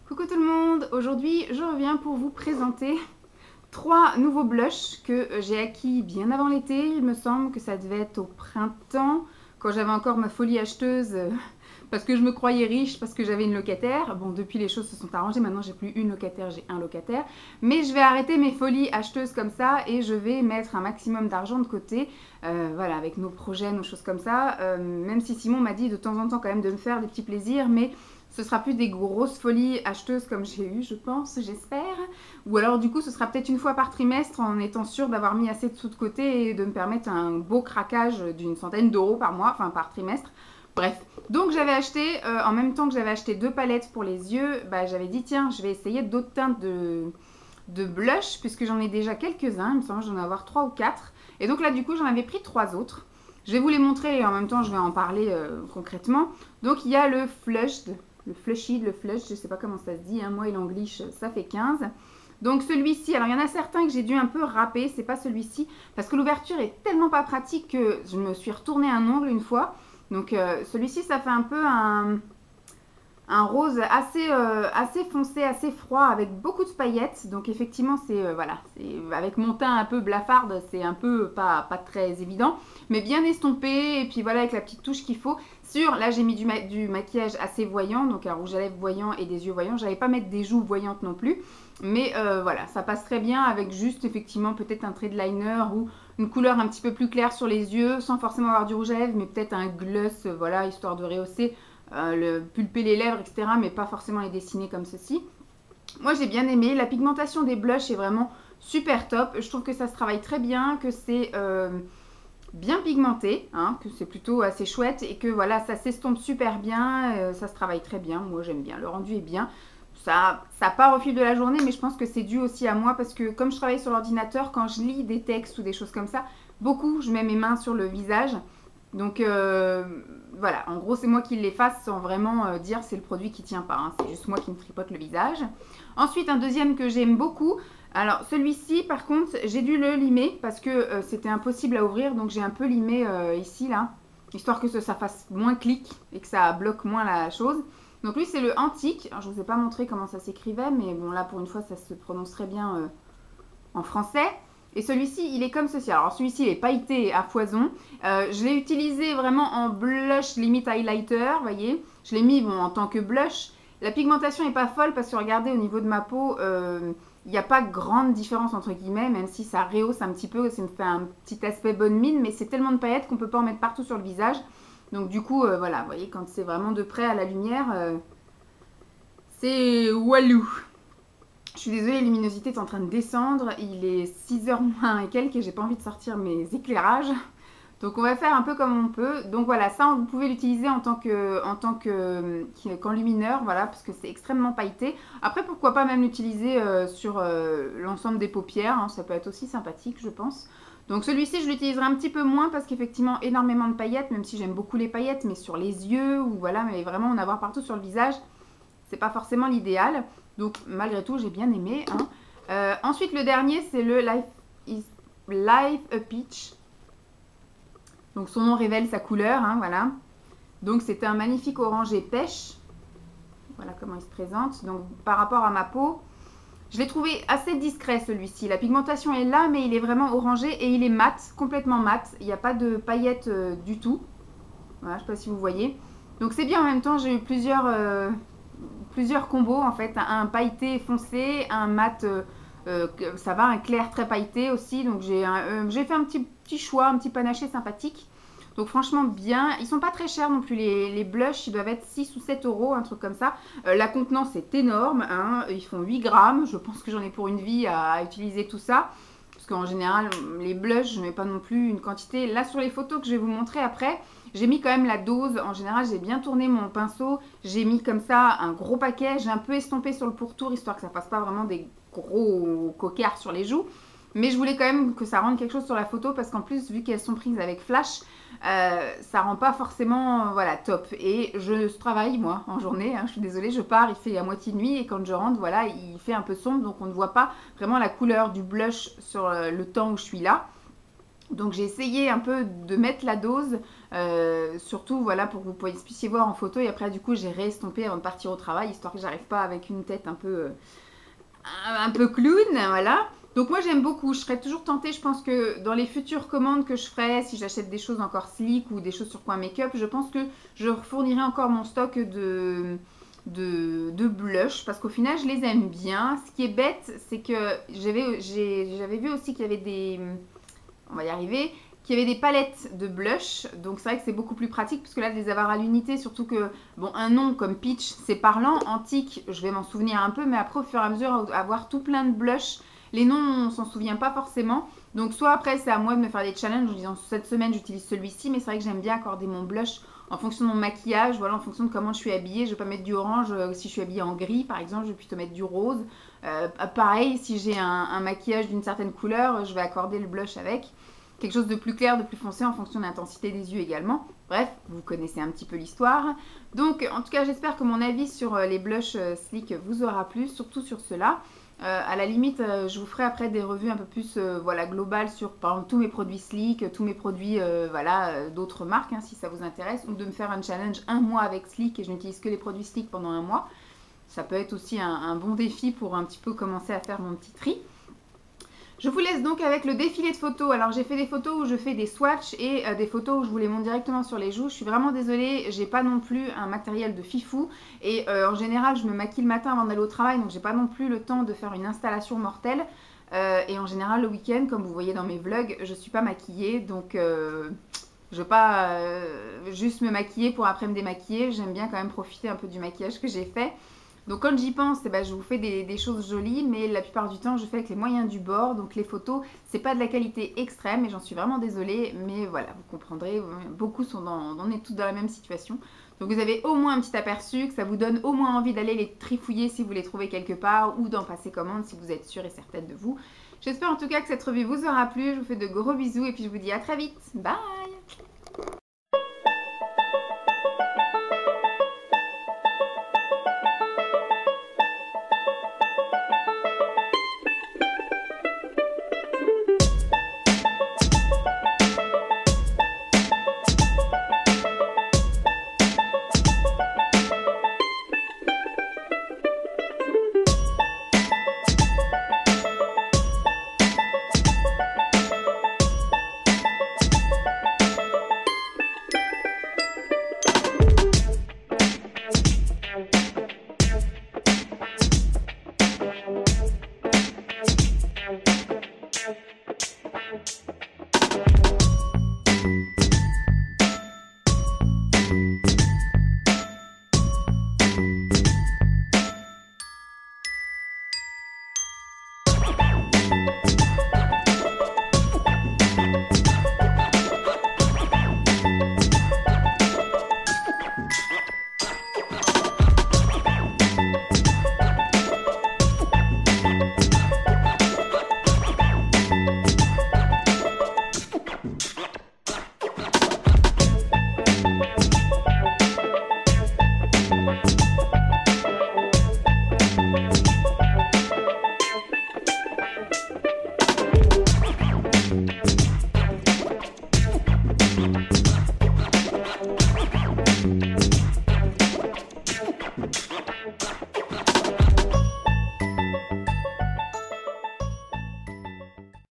Coucou tout le monde, aujourd'hui je reviens pour vous présenter 3 nouveaux blushs que j'ai acquis bien avant l'été. Il me semble que ça devait être au printemps, quand j'avais encore ma folie acheteuse, parce que je me croyais riche, parce que j'avais une locataire. Bon, depuis les choses se sont arrangées, maintenant j'ai plus une locataire, j'ai un locataire. Mais je vais arrêter mes folies acheteuses comme ça et je vais mettre un maximum d'argent de côté, voilà, avec nos projets, nos choses comme ça. Même si Simon m'a dit de temps en temps quand même de me faire des petits plaisirs, mais ce sera plus des grosses folies acheteuses comme j'ai eu, je pense, j'espère. Ou alors du coup, ce sera peut-être une fois par trimestre en étant sûr d'avoir mis assez de sous de côté et de me permettre un beau craquage d'une centaine d'euros par mois, enfin par trimestre. Bref, donc j'avais acheté, en même temps que j'avais acheté 2 palettes pour les yeux, bah, j'avais dit tiens, je vais essayer d'autres teintes de blush, puisque j'en ai déjà quelques-uns, il me semble que j'en ai avoir 3 ou 4. Et donc là du coup, j'en avais pris 3 autres. Je vais vous les montrer et en même temps je vais en parler concrètement. Donc il y a le Flushed, le Flush, je sais pas comment ça se dit, hein, moi et l'anglish ça fait 15. Donc celui-ci, alors il y en a certains que j'ai dû un peu râper, c'est pas celui-ci, parce que l'ouverture est tellement pas pratique que je me suis retourné un ongle une fois. Donc celui-ci ça fait un peu un rose assez foncé, assez froid, avec beaucoup de paillettes. Donc effectivement, voilà, avec mon teint un peu blafarde, c'est un peu pas très évident, mais bien estompé. Et puis voilà, avec la petite touche qu'il faut. Là, j'ai mis du maquillage assez voyant, donc un rouge à lèvres voyant et des yeux voyants. J'allais pas mettre des joues voyantes non plus, mais voilà, ça passe très bien avec juste effectivement peut-être un trait de liner ou une couleur un petit peu plus claire sur les yeux, sans forcément avoir du rouge à lèvres, mais peut-être un gloss, voilà, histoire de rehausser. Le pulper les lèvres, etc., mais pas forcément les dessiner comme ceci. Moi, j'ai bien aimé. La pigmentation des blushs est vraiment super top. Je trouve que ça se travaille très bien, que c'est bien pigmenté, hein, que c'est plutôt assez chouette et que voilà, ça s'estompe super bien, ça se travaille très bien. Moi, j'aime bien. Le rendu est bien. Ça part au fil de la journée, mais je pense que c'est dû aussi à moi parce que comme je travaille sur l'ordinateur, quand je lis des textes ou des choses comme ça, beaucoup, je mets mes mains sur le visage. Donc voilà, en gros c'est moi qui l'efface sans vraiment dire c'est le produit qui tient pas, hein. C'est juste moi qui me tripote le visage. Ensuite un deuxième que j'aime beaucoup, alors celui-ci par contre j'ai dû le limer parce que c'était impossible à ouvrir, donc j'ai un peu limé ici là, histoire que ça fasse moins clic et que ça bloque moins la chose. Donc lui c'est le Antique, alors je vous ai pas montré comment ça s'écrivait, mais bon là pour une fois ça se prononce très bien en français. Et celui-ci, il est comme ceci. Alors celui-ci, il est pailleté à foison. Je l'ai utilisé vraiment en blush limite highlighter, vous voyez. Je l'ai mis en tant que blush. La pigmentation n'est pas folle parce que regardez, au niveau de ma peau, il n'y a pas grande différence entre guillemets, même si ça rehausse un petit peu, ça me fait un petit aspect bonne mine, mais c'est tellement de paillettes qu'on ne peut pas en mettre partout sur le visage. Donc du coup, voilà, vous voyez, quand c'est vraiment de près à la lumière, c'est walou. Je suis désolée, la luminosité est en train de descendre. Il est 6h moins et quelques et j'ai pas envie de sortir mes éclairages. Donc on va faire un peu comme on peut. Donc voilà, ça vous pouvez l'utiliser qu'enlumineur, voilà, parce que c'est extrêmement pailleté. Après, pourquoi pas même l'utiliser sur l'ensemble des paupières, hein, ça peut être aussi sympathique, je pense. Donc celui-ci, je l'utiliserai un petit peu moins parce qu'effectivement, énormément de paillettes, même si j'aime beaucoup les paillettes, mais sur les yeux, ou voilà, mais vraiment en avoir partout sur le visage, c'est pas forcément l'idéal. Donc malgré tout, j'ai bien aimé, hein. Ensuite, le dernier, c'est le Life a Peach. Donc son nom révèle sa couleur, hein, voilà. Donc c'est un magnifique orangé pêche. Voilà comment il se présente. Donc par rapport à ma peau, je l'ai trouvé assez discret celui-ci. La pigmentation est là, mais il est vraiment orangé et il est mat, complètement mat. Il n'y a pas de paillettes du tout. Voilà, je ne sais pas si vous voyez. Donc c'est bien en même temps, j'ai eu plusieurs combos en fait, un pailleté foncé, un mat, ça va, un clair très pailleté aussi. Donc j'ai fait un petit choix, un petit panaché sympathique. Donc franchement bien, ils sont pas très chers non plus les blushs, ils doivent être 6 ou 7 euros, un truc comme ça. La contenance est énorme, hein, ils font 8 grammes, je pense que j'en ai pour une vie à utiliser tout ça. Parce qu'en général, les blushs, je ne mets pas non plus une quantité. Là, sur les photos que je vais vous montrer après, j'ai mis quand même la dose. En général, j'ai bien tourné mon pinceau. J'ai mis comme ça un gros paquet. J'ai un peu estompé sur le pourtour, histoire que ça ne fasse pas vraiment des gros cocards sur les joues. Mais je voulais quand même que ça rende quelque chose sur la photo parce qu'en plus, vu qu'elles sont prises avec flash, ça rend pas forcément voilà, top. Et je travaille, moi, en journée. Hein, je suis désolée, je pars, il fait à moitié nuit et quand je rentre, voilà, il fait un peu sombre. Donc on ne voit pas vraiment la couleur du blush sur le temps où je suis là. Donc j'ai essayé un peu de mettre la dose, surtout voilà pour que vous puissiez voir en photo. Et après du coup j'ai réestompé avant de partir au travail, histoire que j'arrive pas avec une tête un peu clown, voilà. Donc moi j'aime beaucoup, je serais toujours tentée, je pense que dans les futures commandes que je ferai, si j'achète des choses encore sleek ou des choses sur Point Make-up, je pense que je fournirai encore mon stock de blush, parce qu'au final je les aime bien. Ce qui est bête, c'est que j'avais vu aussi qu'il y avait des... On va y arriver, qu'il y avait des palettes de blush, donc c'est vrai que c'est beaucoup plus pratique puisque là de les avoir à l'unité, surtout que bon, un nom comme Peach c'est parlant, Antique je vais m'en souvenir un peu, mais après au fur et à mesure avoir tout plein de blush, les noms on s'en souvient pas forcément, donc soit après c'est à moi de me faire des challenges en disant cette semaine j'utilise celui-ci, mais c'est vrai que j'aime bien accorder mon blush en fonction de mon maquillage, voilà, en fonction de comment je suis habillée. Je vais pas mettre du orange si je suis habillée en gris par exemple, je vais plutôt mettre du rose. Pareil, si j'ai un maquillage d'une certaine couleur, je vais accorder le blush avec. Quelque chose de plus clair, de plus foncé en fonction de l'intensité des yeux également. Bref, vous connaissez un petit peu l'histoire. Donc en tout cas j'espère que mon avis sur les blushs sleek vous aura plu, surtout sur ceux-là. À la limite, je vous ferai après des revues un peu plus voilà, globales sur par exemple tous mes produits sleek, tous mes produits voilà, d'autres marques hein, si ça vous intéresse, ou de me faire un challenge un mois avec sleek et je n'utilise que les produits sleek pendant un mois. Ça peut être aussi un bon défi pour un petit peu commencer à faire mon petit tri. Je vous laisse donc avec le défilé de photos. Alors j'ai fait des photos où je fais des swatchs et des photos où je vous les montre directement sur les joues. Je suis vraiment désolée, j'ai pas non plus un matériel de fifou. Et en général je me maquille le matin avant d'aller au travail, donc j'ai pas non plus le temps de faire une installation mortelle. Et en général le week-end, comme vous voyez dans mes vlogs, je suis pas maquillée. Donc je veux pas juste me maquiller pour après me démaquiller. J'aime bien quand même profiter un peu du maquillage que j'ai fait. Donc quand j'y pense, eh ben, je vous fais des choses jolies, mais la plupart du temps je fais avec les moyens du bord. Donc les photos, c'est pas de la qualité extrême et j'en suis vraiment désolée, mais voilà, vous comprendrez, beaucoup on est tous dans la même situation. Donc vous avez au moins un petit aperçu, que ça vous donne au moins envie d'aller les trifouiller si vous les trouvez quelque part, ou d'en passer commande si vous êtes sûre et certaine de vous. J'espère en tout cas que cette revue vous aura plu, je vous fais de gros bisous et puis je vous dis à très vite, bye!